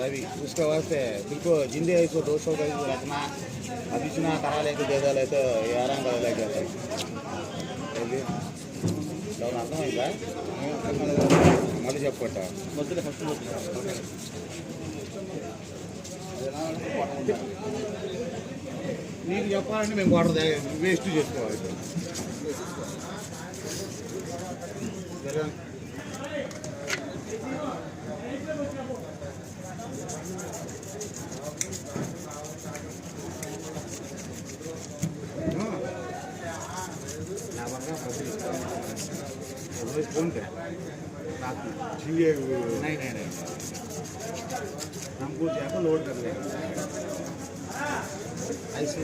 रवि उसके वास्ते बिल्कुल जिंदे इसको 200 का रखना अब इतना करा लेके दे डाले तो ये आराम कर लग जाता है लोग అర్థమైందా మళ్ళీ చెప్పట మొదలు ఫస్ట్ నీకు చెప్పాలంటే మేము వాటర్ వేస్ట్ చేసుకోవాలి फोन पे नहीं हमको जाकर लोड कर लेगा ऐसे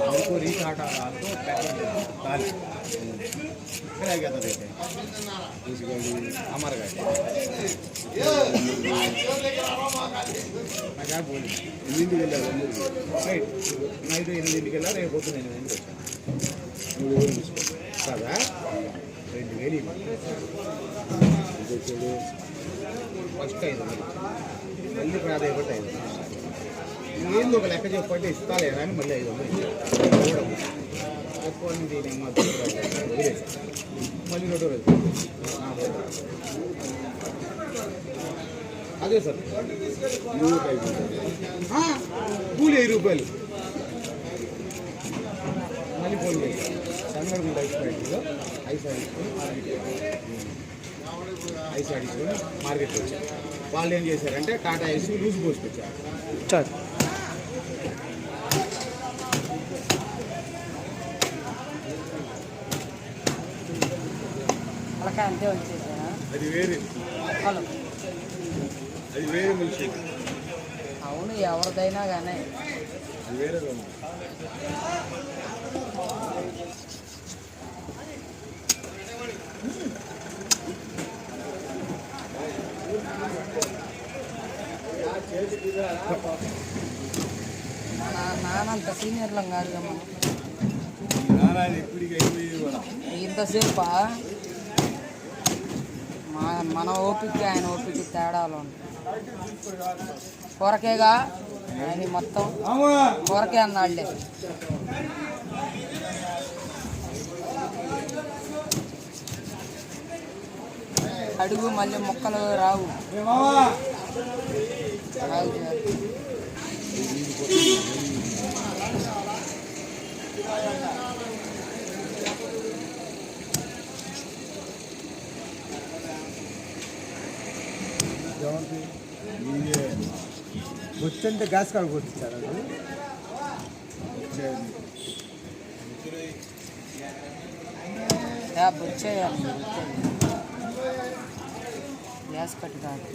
आपको रीचार्ट डाल दो पैकेट डाल फिर आ गया था देखे हमारा गाड़ी मैं क्या बोली ఎనిమిదికి వెళ్ళాలి రైట్ నైట్ ఎనిమిదింటికి వెళ్ళాలి రేపు పొద్దున 8 వచ్చాను 3,000 తీసుకో కదా 2,000 ఇది ఫస్ట్ 5 మళ్ళీ ప్రాధాన్యత 5 ఏంది ఒక లెక్క చెప్పంటే ఇస్తాలే కానీ మళ్ళీ 500 ఎక్కువ మళ్ళీ 2 రోజులు అదే సార్ కూలి 5 రూపాయలు మళ్ళీ ఫోన్ చేసి సంగడుగుండ ఐస్ ఫ్యాక్టరీలో ఐస్ ఆడించుకొని మార్కెట్కి వచ్చారు వాళ్ళు ఏం చేశారంటే టాటా ఐస్ లూజ్ పోసుకొచ్చారు అది వేరే అది వేరే మనిషి అవును ఎవరిదైనా కానీ అది వేరే నానంత సీనియర్లం కాదు ఇంతసేపా మన ఓపిక ఆయన ఓపిక తేడాలు ఉంటాయి కొరకేగా ఆయన మొత్తం కొరకే అన్నాళ్ళే అడుగు మళ్ళీ మొక్కలు రావు వచ్చంటే గ్యాస్ కార్డు కొట్టించారు వచ్చేయాలి గ్యాస్ కట్టు కాదు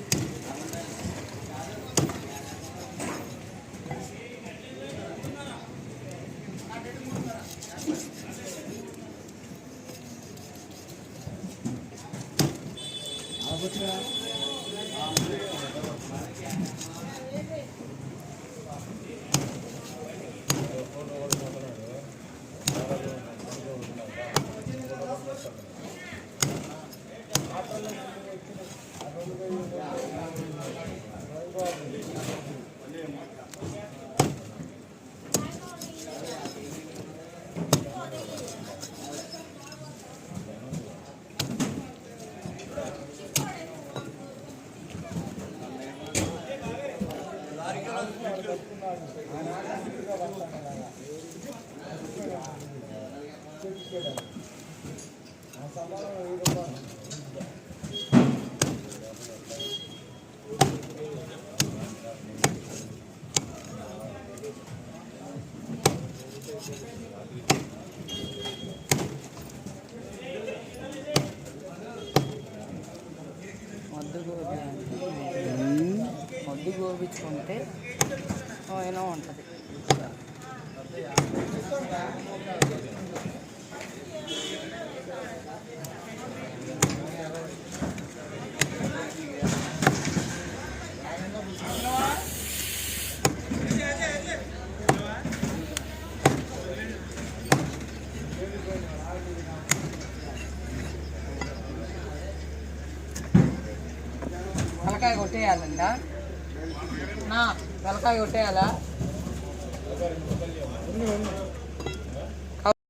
మొద్దు గోపించుకుంటే ఏమైనా ఉంటుంది. తలకాయ కొట్టేయాలంట నా తలకాయ కొట్టేయాలా